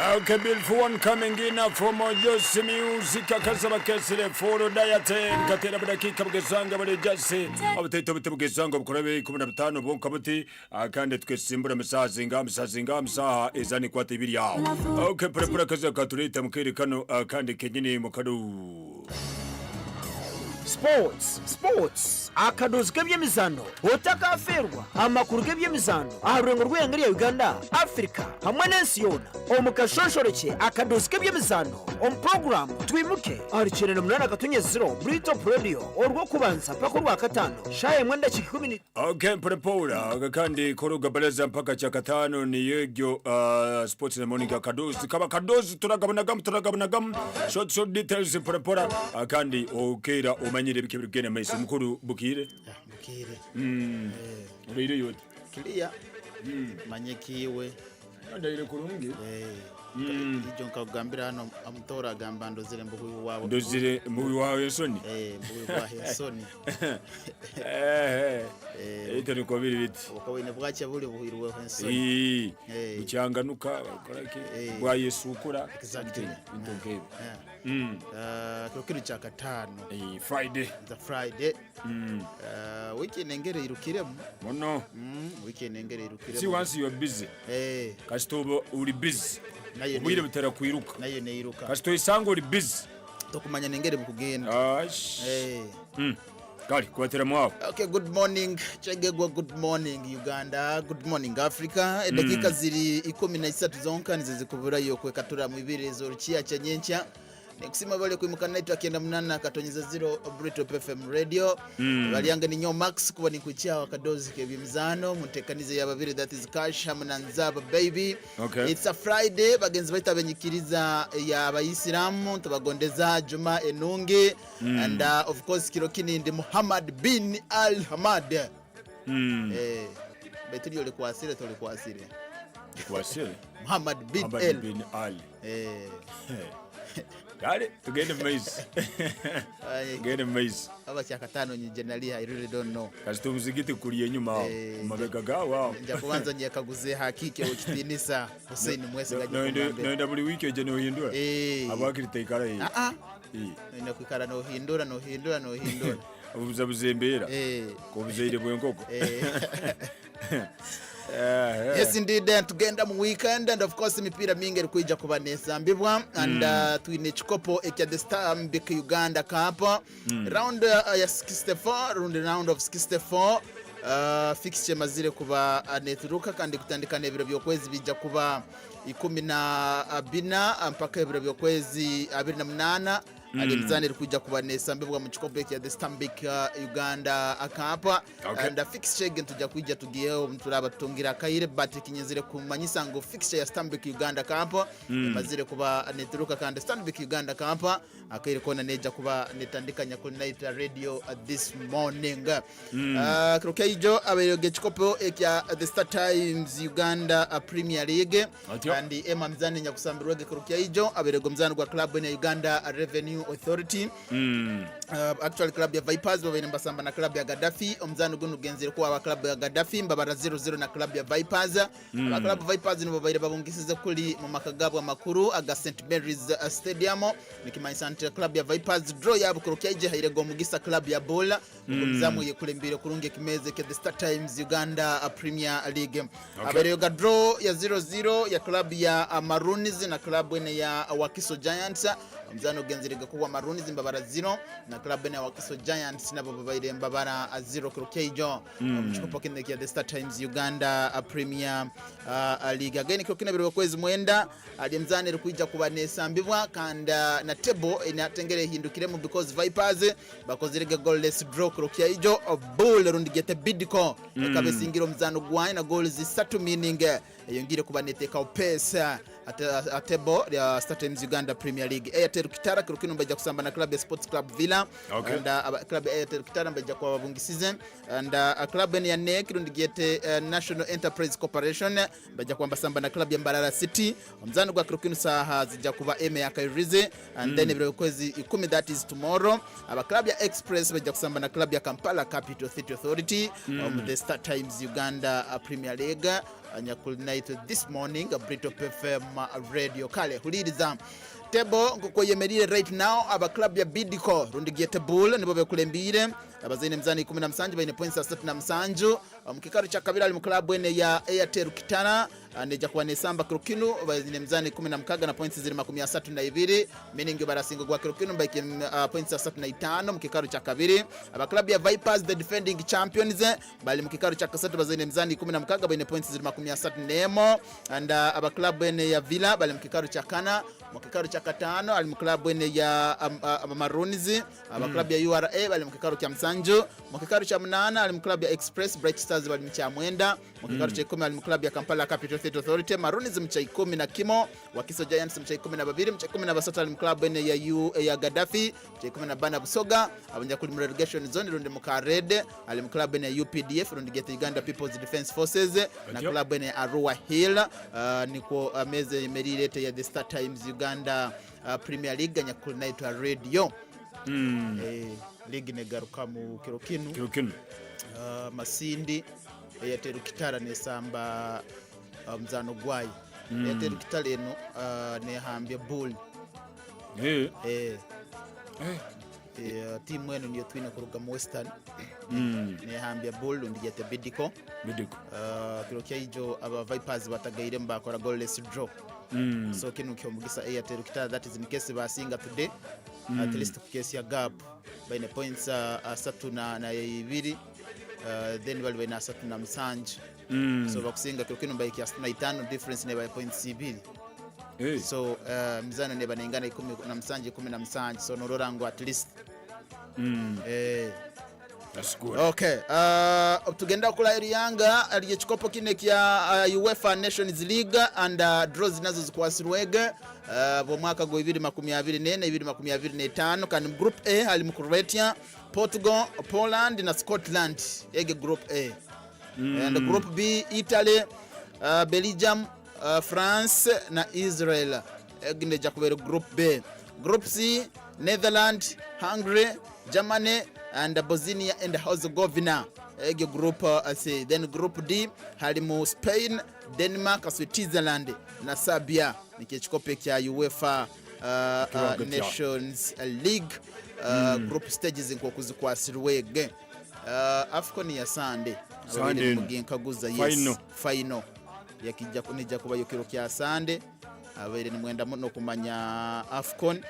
Okay, Bill for one coming in from Jose Music akasaba kesile for Diaten katera badakika bugezanga bali Jose abutete bugezanga bukurabe 15 bonka buti akande tukesimbura musazinga msaha ezani kwate ibiri yawo. Okay, prepara kaza katurita mukere kano akande kenyine mukadu Sports Akadoozi k'ebyemizano otakaferwa amakuru g'ebyemizano aharurengo rw'ihanga rya Uganda Africa hamwe n'ensi yona omukashonshoreke Akadoozi k'ebyemizano program twimuke aharikenera 8 muri Top Radio orwo kubanza paka rwa katano shaye mwenda chikumi. Okay, prepara kandi koruga baleza mpaka cha katano ni yegyo sports na morning Akadoozi kaba Akadoozi turagabunagam short details prepara kandi okera umanyire bikebigene mese mukuru bukire urire yote kiriya manyekiwe ndaire kurungi ijo nkagambira hano amutora agamba ndozire mbugu wabo ndozire mbugu wawe soni mbugu wawe soni itari ko biri biti ukawine bwacha buri buhirwe hensoni bucyanganuka korake bwa Yesu ukura exactly ndongebe kirokiri cha katano Friday weekend engere irukiremo mono weekend engere irukiremo si once you are busy kasitobo uri busy ubwire butera kwiruka nayo neiruka kasito isango uri busy tokumanya nengere bukugenda Kali kuatera mwawo. Okay, good morning Chegegwa, good morning Uganda, good morning Africa. Dakika ziri 13 zonka nizikubura yo kwekatura mu ibirezo rukiya cyanyencha nekusima bale kwimuka naitwa kenda munana katonyeza 0 Brito FM radio balianga ni nyo Max kuba ni kuchia Akadoozi kebyemizano mutekanize yababire that is cash hamna nzaba baby. Okay. It's a Friday bagenzi baita benyikiriza ya abayisilamu tabagondeza Juma Enunge and of course kirokini ndi Muhammad bin Al Hamad betuli ole kwasire Muhammad bin Al Got it? To get the maze. Get the maze. Aba cyakatano ni generally I really don't know. Kasito muzigiti kuriye nyuma mabega gawa. Nja kubanza nyakaguze hakike ukitinisa Hussein Mwese gaje. No buri week je no hindura. Abakiri tekara yi. Ina kwikara no hindura. Ubuza buzembera. Ko buzeire bwenkoko. Yes indeed, tugenda mu weekend and of course mipira mingi eri kuija kubanesa mbibwa and twine chikopo ekya the Stambik Uganda Cup round ya 64 round of 64 fixture mazire kuba neturuka kandi kutandika nebiro byokwezi bija kuba 12 mpaka ebiro byokwezi 28 alimzani kuja kubanesa mbibwa mu chikopo ekya the Stambik Uganda Cup and fixture tuja kuija tugiyeo mturaba tungira kaire but kinyezire kumanyisa ngo fixture ya Stambik Uganda Cup mazire kuba neturuka kandi Stambik Uganda Cup akaire kona neja kuba netandikanya ku night radio this morning kroke ijo abeyoge chikopo ekya the Star Times Uganda Premier League and ema mzani nyakusambirwege kroke ijo aberego mzani kwa club ya Uganda Revenue Authority actually club ya Vipers babene mbasamba na club ya Gaddafi omzani gunu genzire kwa aba club ya Gaddafi mbabara 0-0 na club ya Vipers aba club Vipers nibo bayire babungisize kuli mu makagabwa makuru aga St Mary's Stadium nikimanyisante club ya Vipers draw yabo kurukia ije hairego mugisa club ya Bola mzamu yekulembire kurunge kimeze ke the Star Times Uganda Premier League aberego draw ya 0-0 ya club ya Maroons na club ene ya Wakiso Giants mzano genzirega kuwa Maroons mbabara 0 na club ene ya Wakiso Giants nabo babaire mbabara 0 krokejo mchikopo kende ya the Star Times Uganda Premier League again krokina biro kwezi mwenda alimzane rikuija kubanesa mbibwa kanda na table inatengere hindukiremo because Vipers bakozirega goalless draw krokejo bull rundigete bidiko kabesingiro mzano gwaina na goals 3 meaning yongire kubaneteka opesa atebo ya Star Times Uganda Premier League Airtel Kitara kirukino mbaja kusamba na club ya Sports Club Villa and club Airtel Kitara mbaja kwa wabungisize and club ya NEC rundigete National Enterprise Corporation mbaja kwa mbasamba na club ya Mbarara City mzano kwa kirukino saha zija kuba eme ya Kairize and then ibiro kwezi 10 that is tomorrow aba club ya Express mbaja kusamba na club ya Kampala Capital City Authority the Star Times Uganda Premier League nyakulinaito this morning Brito FM radio kale huliriza tebo ngoko yemerire right now aba club ya Bidco rundigiye table nibo bekulembire abazaine mzani 17 baine points 37 mukikaro cha kabiri ali mu club ene ya Airtel Kitana neja kwa nesamba Kirukinu baine mzani 16 na points 32 meaning barasingo gwa Kirukinu baike points 35 mukikaro cha kabiri aba club ya Vipers the defending champions bali mukikaro cha kasatu bazaine mzani 16 baine points 34 and aba club ene ya Villa bali mukikaro cha kana mukikaro cha katano ali mu club ene ya Maroons aba club ya URA bali mukikaro cha msanju mukikaro cha munana ali mu club ya Express Bright Stars bali mcha mwenda mukikaro cha 10 ali mu club ya Kampala Capital State Authority Maroons mcha 10 na Kimo Wakiso Giants mcha 12 mcha 17 ali mu club ene ya Gaddafi mcha 10 na Bana Busoga abanja kuli relegation zone runde mu Red ali mu club ene ya UPDF runde get Uganda People's Defence Forces na club ene ya Arua Hill niko ameze merirete ya the Star Times Uganda Premier League nyakuli naitwa radio league negaruka mu Kirukinu Masindi Airtel Kitara nesamba mzano gwai Airtel Kitara eno ne hambye bull timu eno niyo twina kuruga mu Western ne hambye bull ndiyete Bidco Kirukia ijo aba Vipers batagaire mbakora goalless draw so kinu kyomugisa Airtel Kitara that is in case basinga today at least case ya gap by the points 3 na 2 then bali by na 3 na msanje so bakusinga Kirukinu by kiasi na 5 difference ne by points 2 so mizano ne banengana 10 na msanje 10 na msanje so nororango at least that's good. Okay. Tugenda kula Yanga aliye chikopo kine kya UEFA Nations League and draws nazo zikwasirwege bo mwaka go 2024 2025 kan group A ali mu Croatia, Portugal, Poland na Scotland ege group A. And group B Italy, Belgium, France na Israel ege neja kubera group B. Group C Netherlands, Hungary, Germany and Bosnia and Herzegovina ege group C. Then group D halimu Spain, Denmark, Switzerland na Serbia nikichikope kya UEFA Nations League group stages nko kuzikwasirwege AFCON ya Sunday mugenkaguza yes final yakijja kunija kuba yokiro kya Sunday abere ni mwenda muno kumanya AFCON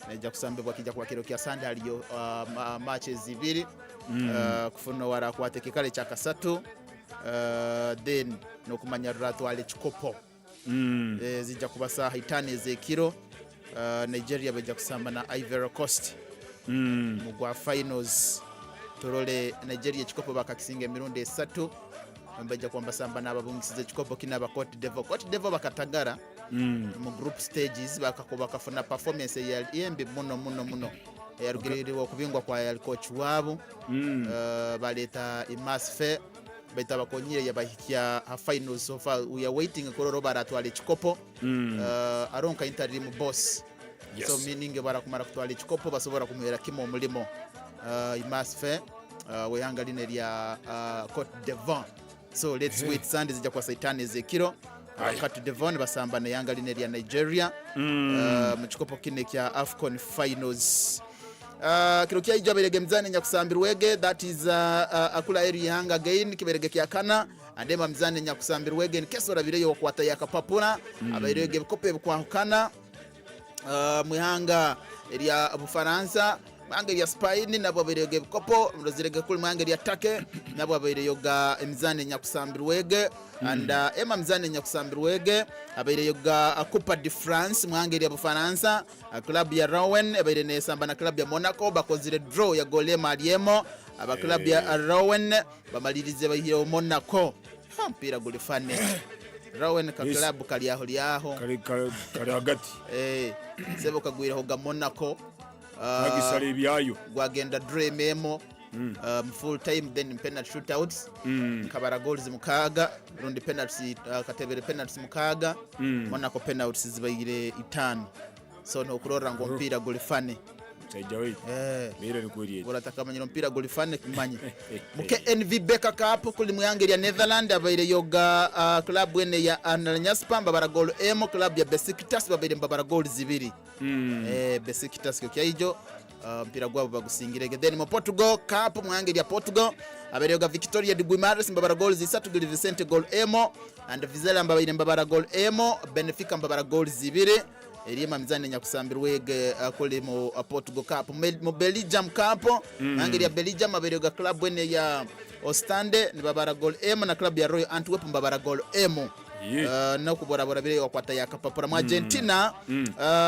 neja kusambebwa kijja kwa kiro kya Sunday aliyo matches zibiri kufuna wara kwatekekale cha kasatu then no kumanya ratwale chikopo zija kuba saa hitane zekiro Nigeria beja kusamba na Ivory Coast mugwa finals torole Nigeria chikopo bakakisinga mirundi 3 mbeja kwamba samba nababungisize chikopo kinaba Cote d'Ivoire bakatagara mu group stages bakakoba kafuna performance ya yembe muno yarugiririwa kubingwa kwa ya coach wabo baleta imasfe beta bakonyire yabahikia finals so far we are waiting kororo baratwale chikopo aronka interim boss so meaning barakumara kutwale chikopo basobora kumwera kimo mulimo imasfe we hangaline ya Cote d'Ivoire so let's wait Sunday zija kwa Saitani Zekiro Cote d'Ivoire basamba na yangaline ya Nigeria mu chikopo kine kya AFCON finals Kirukia ijaberege mzane nyakusambirwege that is akula eri hanga again kiberege kya kana andema mzane nyakusambirwege nkesora bireyo kwata yakapapura aberege bikope kwa kana muhanga eri ya Bufaransa mangeri ya Spain nabo berege bikopo mrozirege kuli mangeri ya Take nabo bereyoga mzane nyakusambirwege and ema mzane nyakusambirwege abereyoga Coupe de France mangeri ya Bufaransa club ya Rouen aberene samba na club ya Monaco bakozire draw ya golema aliemo aba club ya Rouen bamalirize bahiyo Monaco mpira gulifane Rouen ka club kali aho kali hagati sebo kagwira hoga Monaco bagisale byayo gwagenda draw memo full time then penalty shootouts kabara goals mukaga rundi penalty katebere penalty mukaga Monaco penalties zibayire 5 so no kurora ngo mpira gulifane Sajawei. Mira ni kweli. Urataka manyiro mpira golifane kumanye. Muke NVB Cup kuli muyange ya Netherlands abaire yoga club wene ya Ananyaspa mbabara goal emo club ya Besiktas babaire mbabara goal zibiri. Besiktas kyo kyayijo mpira gwabo bagusingirege. Then mu Portugal Cup muyange ya Portugal abaire yoga Victoria de Guimarães mbabara goal zisatu gili Vicente goal emo and Vizela mbabaire mbabara goal emo Benfica mbabara goal zibiri. Erima mizane nyakusambirwege kule mu Portugal Cup mu Belgium Cup ngiri ya Belgium aberega club wene ya Ostende ni babara goal emo na club ya Royal Antwerp mbabara goal emo na kuborabora bire wakwata ya kapapura mu Argentina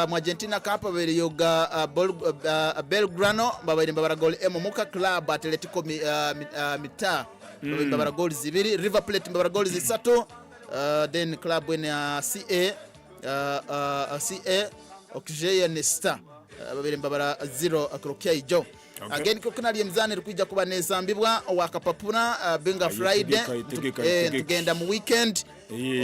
mu Argentina Cup aberega Belgrano mbabara goal emo muka club Atletico Mita mbabara goal zibiri River Plate mbabara goal zisatu then club wene ya CA Okjeya Nesta babiri mbabara 0 akrokia ijo again kokuna lyemzane rikuja kuba nezambibwa wakapapuna benga Friday tugenda mu weekend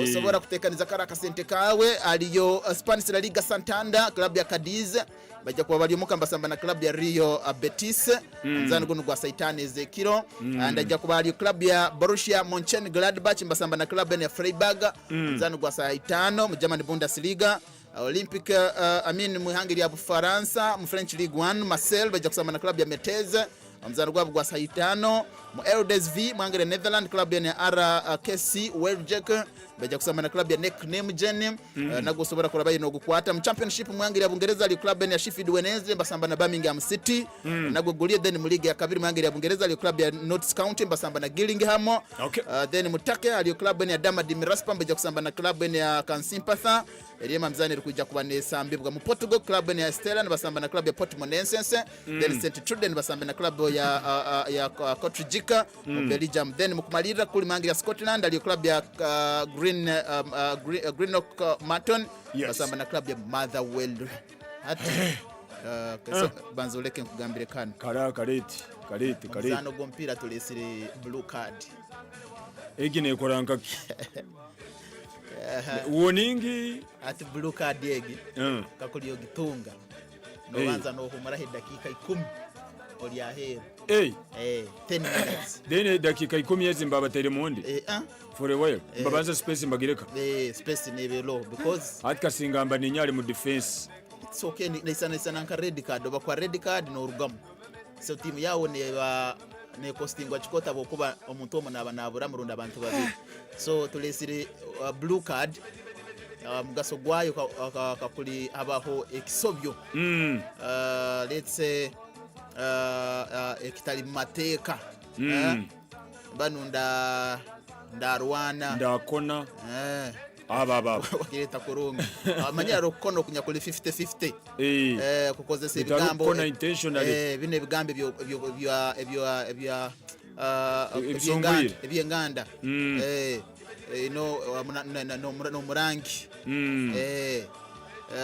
osobora kutekaniza karaka sente kawe aliyo Spanish La Liga Santander club ya Cadiz bajja kuba bali mukamba na club ya Rio Betis mzane gunu gwa Saitani Ezekiro andajja kuba ali club ya Borussia Mönchengladbach mbasamba na club ya Freiburg mzane gwa Saitano mu German Bundesliga Olympic mu Hungary ya Bufaransa mu French Ligue 1 Marseille bajja kusamba na club ya Metz mzane gwabo gwa Saitano mu LDSV mu Hungary Netherlands club ya RKC Waalwijk bajja kusamba na club ya Nek Nijmegen nagosobora kulabaye no gukwata mu championship mu Hungary ya Bungereza ali club ya Sheffield Wednesday mbasamba na Birmingham City nagogulie then mu liga ya kabiri mu Hungary ya Bungereza ali club ya Notts County mbasamba na Gillingham then mutake ali club ya Damad Miraspa bajja kusamba na club ya Kansimpatha Erima mzane rikuja kuba nesambibwa mu Portugal club ya Estela mbasamba na club ya Portimonense then St Truden mbasamba na club ya Kotrujika mu Belgium then mukumalira kuli mu Hungary ya Scotland ali club ya Greenock Marton basamba na club ya Motherwell ati banzoleke nkugambire kana kareti zano gompira tulesire blue card egine koranga warning ati blue card egi kakuli yogitunga no banza no humara dakika 10 oli ahera 10 minutes then dakika 10 yezi mbabatere mundi for a while mbabanza space mbagireka space nebelo because atka singamba ninyali mu defense it's okay nisa nanka red card bakwa red card no rugam so team yawo ne costingwa chikota bokuba omuntu omo nabura murunda abantu babiri so tulesire blue card mugaso gwayo kakuli abaho ekisobyo let's say ekitali mateka banunda ndarwana ndakona aba wakireta kurunga amanyaro kono kunya kuli 50-50 kukozesa ibigambo kona intentionally bine bigambe ebyenganda no murangi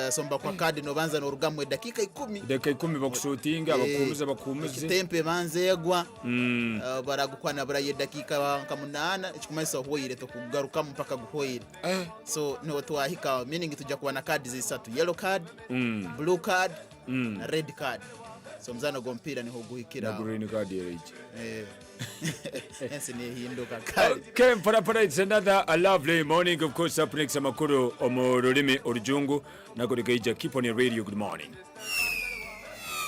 somba kwa kadi no banza no rugamwe dakika 10 bakushotinga bakumuze tempe banze yagwa baragukwana baraye dakika nka 8 ikikumasa hoyire to kugaruka mpaka guhoyire so no twahika meaning tujja kuwa na kadi zisatu yellow card blue card na red card so mzano gompira ni hoguhikira na green card yeje Okay, it's another a lovely morning, of course. Up next, Amakuru Omorolimi Orjungu. Nagodegeja, keep on your radio. Good morning.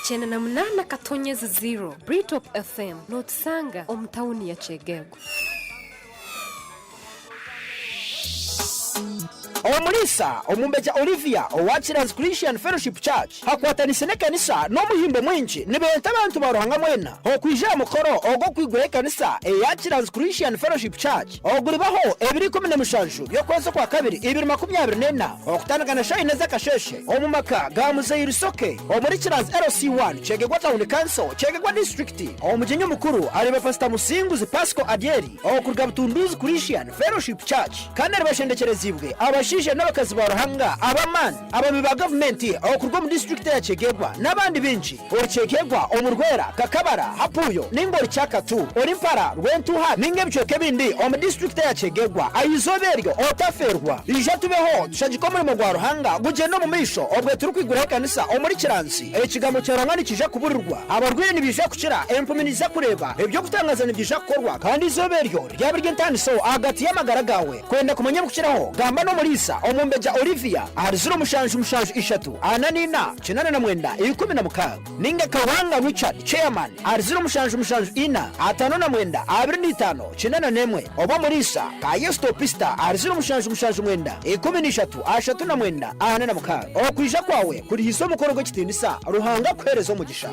Chena na mnana katonyezi 0 Britop FM Notsanga omtauni ya Chegego. Omulisa omumbeja Olivia owachira Christian Fellowship Church hakwatanisene kanisa no muhimbo mwinji nibenta abantu barohanga mwena okwija mukoro ogo kwigure kanisa eyachira Christian Fellowship Church oguribaho 2017 yo kwanza kwa kabiri 2024 okutandagana shayineza kasheshe omumaka gamuze Soke omurikira LC1 Chegegwa Town Council Chegegwa District omujinyo mukuru aribe Pastor Musinguzi Pasco Adieri okurga Butunduzi Christian Fellowship Church kandi bashendekerezibwe abashi abashije n'abakazi ba ruhanga abamani abami ba gavumenti abakurwa mu district ya Kegegwa n'abandi benshi orikegegwa omurwera kakabara hapuyo n'ingori cyakatu orimpara rwentuha n'ingebyoke bindi mu district ya Kegegwa ayizoberyo otaferwa ije tubeho dushagikoma mu rwa ruhanga gugenda mu misho obwe turi kwigura kanisa muri kiransi ekigamo cyarangana kije kuburirwa abarwire nibije kukira empuminiza kureba ibyo gutangaza nibije korwa kandi izoberyo ryabirye ntaniso agati y'amagaragawe kwenda kumenya gukiraho gamba no murisa omumbeja Olivia arizuro mushanju ishatu ananina kinana na mwenda 16 ninga kawanga Richard chairman arizuro mushanju ina atano na mwenda 25 kinana nemwe obo murisa kaye stopista arizuro mushanju mwenda 13 ashatu na mwenda 46 okwisha kwawe kuri hiso mukoro gwe kitindisa ruhanga kwerezo mugisha.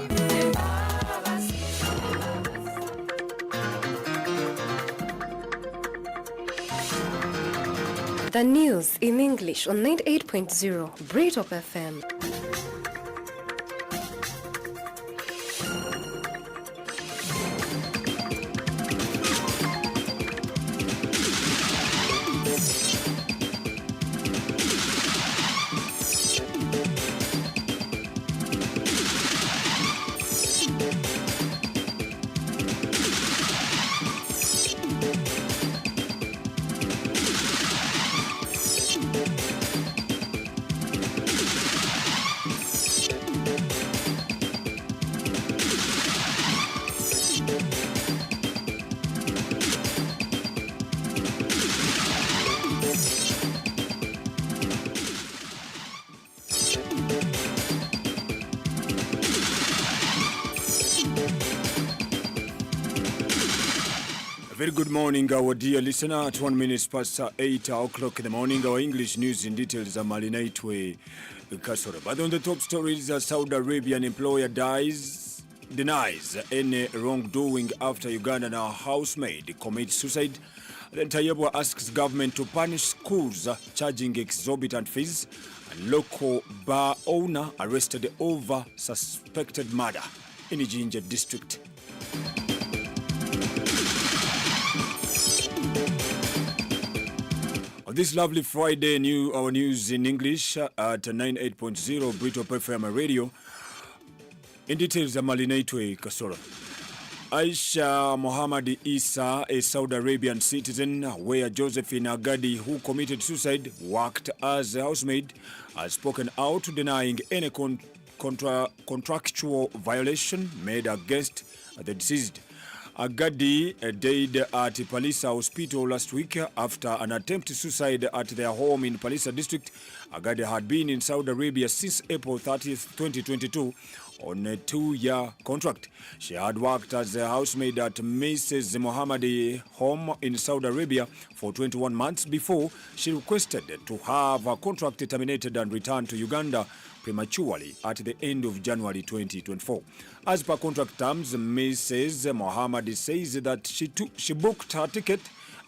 The news in English on 98.0 Britop FM. Very good morning, our dear listener. At 1 minute past 8 o'clock in the morning, our English news in details are Malinaitwe Kasora. But on the top stories, a Saudi Arabian employer denies any wrongdoing after Ugandan housemaid commits suicide. Then Tayebwa asks government to punish schools charging exorbitant fees. And local bar owner arrested over suspected murder in Ijinja district. This lovely Friday, our news in English at 98.0 Britop FM radio. In details, Malinaitwe Kasora. Aisha Mohammed Isa, a Saudi Arabian citizen, where Josephine Agadi, who committed suicide, worked as a housemaid, has spoken out denying any contractual violation made against the deceased. Agadi died at Palisa Hospital last week after an attempted suicide at their home in Palisa district. Agadi had been in Saudi Arabia since April 30th, 2022 on a 2-year contract. She had worked as a housemaid at Mrs. Mohammadi home in Saudi Arabia for 21 months before she requested to have her contract terminated and return to Uganda prematurely at the end of January 2024. As per contract terms, Mrs. Mohammed says that she booked her ticket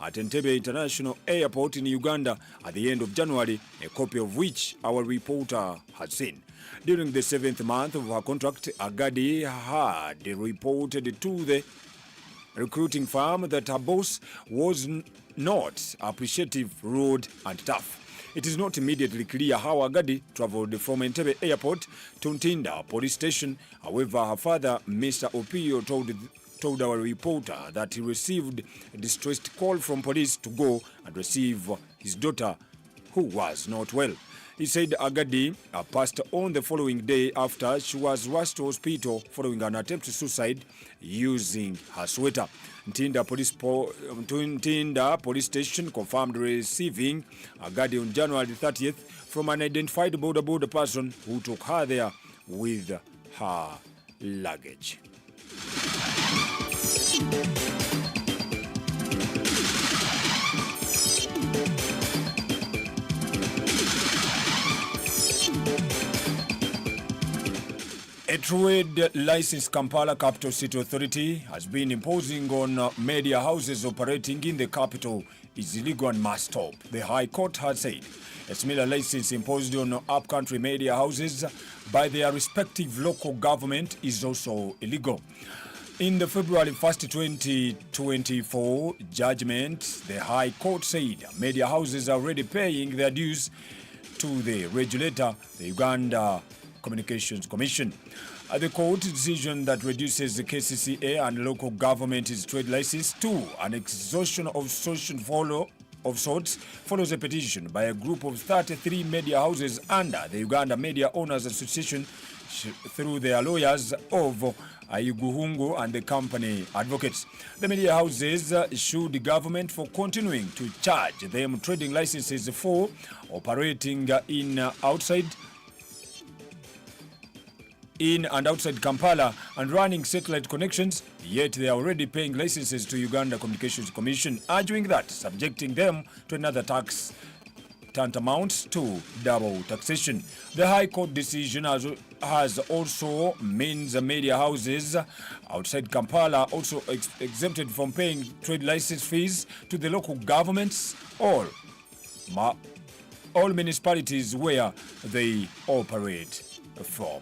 at Entebbe International Airport in Uganda at the end of January, a copy of which our reporter had seen. During the 7th month of her contract, Agadi had reported to the recruiting firm that her boss was not appreciative, rude, and tough. It is not immediately clear how Agadi traveled from Entebbe Airport to Ntinda police station. However, her father, Mr. Opio, told our reporter that he received a distressed call from police to go and receive his daughter, who was not well. He said Agadi passed on the following day after she was rushed to hospital following an attempt to suicide using her sweater. Ntinda police station confirmed receiving Agadi on January 30th from an identified border person who took her there with her luggage. A trade license Kampala Capital City Authority has been imposing on media houses operating in the capital is illegal and must stop, the High Court has said. A similar license imposed on upcountry media houses by their respective local government is also illegal. In the February 1st, 2024 judgment, the High Court said media houses are already paying their dues to the regulator, the Uganda Communications Commission. The court decision that reduces the KCCA and local government's trade license to an exhaustion of sorts follows a petition by a group of 33 media houses under the Uganda Media Owners Association through their lawyers of Ayuguhungu and the company advocates. The media houses sued the government for continuing to charge them trading licenses for operating in and outside Kampala and running satellite connections, yet they are already paying licenses to Uganda Communications Commission, arguing that subjecting them to another tax tantamount to double taxation. The High Court decision has also means media houses outside Kampala also exempted from paying trade license fees to the local governments or all municipalities where they operate from.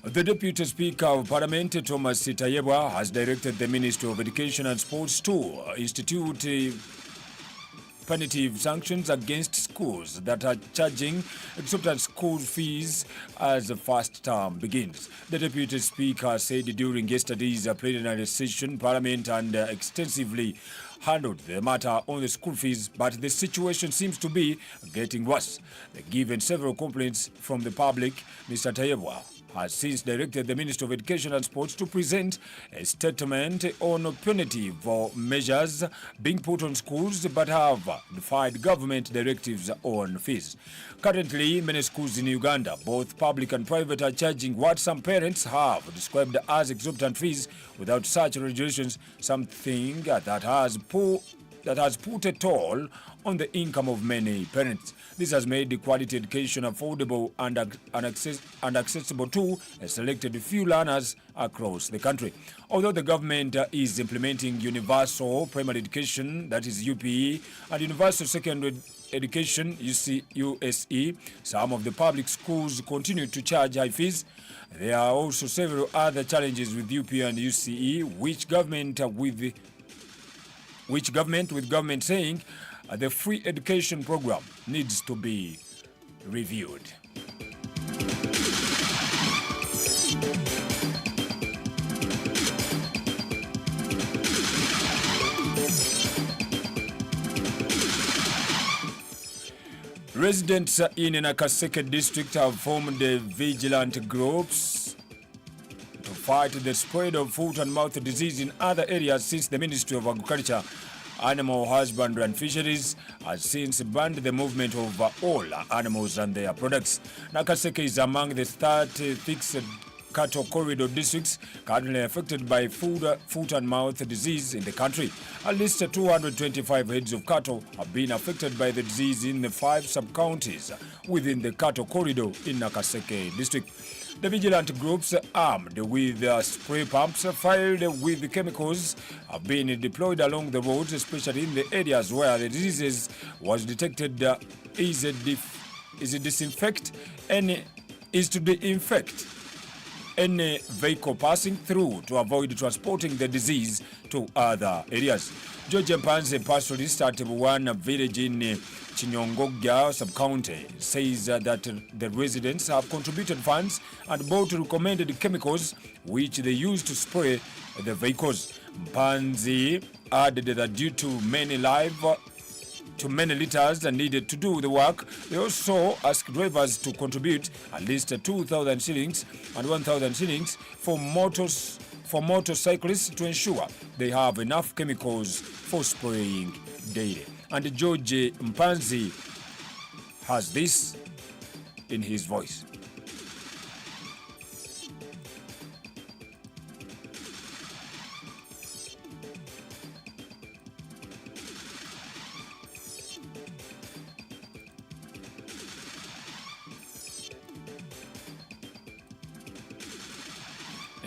The Deputy Speaker of Parliament, Thomas Tayebwa, has directed the Ministry of Education and Sports to institute punitive sanctions against schools that are charging exorbitant school fees as the first term begins. The Deputy Speaker said during yesterday's plenary session, Parliament and extensively handled the matter on the school fees, but the situation seems to be getting worse. Given several complaints from the public, Mr. Tayebwa has since directed the Ministry of Education and Sports to present a statement on punitive measures being put on schools but have defied government directives on fees. Currently, many schools in Uganda, both public and private, are charging what some parents have described as exorbitant fees without such regulations, something that has put a toll on the income of many parents. This has made quality education affordable and accessible to a selected few learners across the country. Although the government is implementing universal primary education, that is UPE, and universal secondary education, USE, some of the public schools continue to charge high fees. There are also several other challenges with UPE and UCE, which government with government saying the free education program needs to be reviewed. Residents in Nakaseke district have formed vigilante groups to fight the spread of foot and mouth disease in other areas since the Ministry of Agriculture, Animal Husbandry and Fisheries has since banned the movement of all animals and their products. Nakaseke is among the 36 cattle corridor districts currently affected by foot and mouth disease in the country. At least 225 heads of cattle have been affected by the disease in the 5 sub-counties within the cattle corridor in Nakaseke district. The vigilant groups, armed with spray pumps filled with chemicals, have been deployed along the roads, especially in the areas where the disease was detected. Is to disinfect any vehicle passing through to avoid transporting the disease to other areas. George Mpanze, pastoralist at one village in Chinyongoga sub-county, says that the residents have contributed funds and bought recommended chemicals which they use to spray the vehicles. Mpanze added that due to many litres needed to do the work, they also asked drivers to contribute at least 2,000 shillings and 1,000 shillings for motorcyclists to ensure they have enough chemicals for spraying daily. And George Mpanze has this in his voice.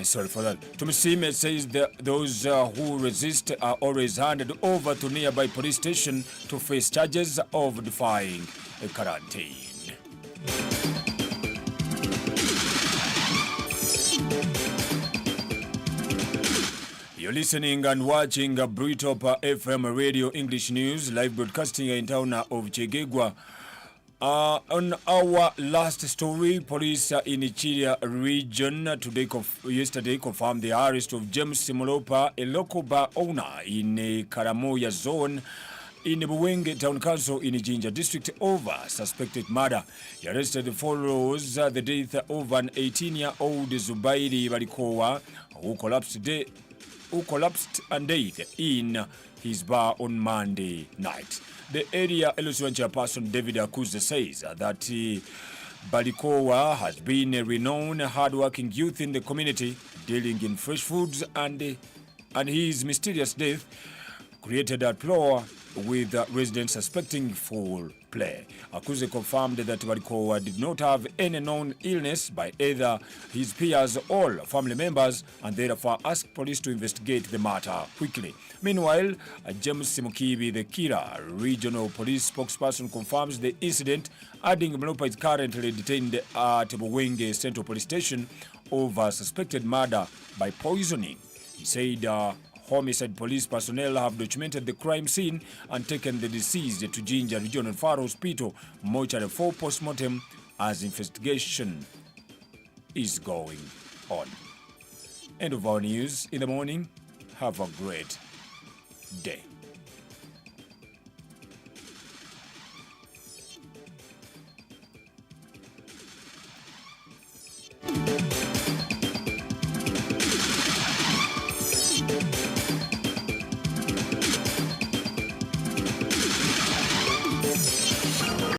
Sorry for that. Tumisime says that those who resist are always handed over to nearby police station to face charges of defying a quarantine. You're listening and watching Britop FM Radio English News, live broadcasting in town of Chegegwa. On our last story, police in Ichiria region yesterday confirmed the arrest of James Simolopa, a local bar owner in Karamoya zone in Buwenge Town Council in Jinja district over suspected murder. The arrested follows the death of an 18-year-old Zubairi Balikowa who collapsed and died in his bar on Monday night. The area Elusiwan chairperson David Akadoozi says that Balikowa has been a renowned hard-working youth in the community, dealing in fresh foods, and his mysterious death created a uproar with residents suspecting foul play. Akadoozi confirmed that Balikowa did not have any known illness by either his peers or family members, and therefore asked police to investigate the matter quickly. Meanwhile, James Simukibi, the Kira regional police spokesperson, confirms the incident, adding Mlopa is currently detained at Buwenge Central Police Station over suspected murder by poisoning. He said homicide police personnel have documented the crime scene and taken the deceased to Jinja Regional Fire Hospital mortuary for post-mortem as investigation is going on. End of our news in the morning. Have a great day.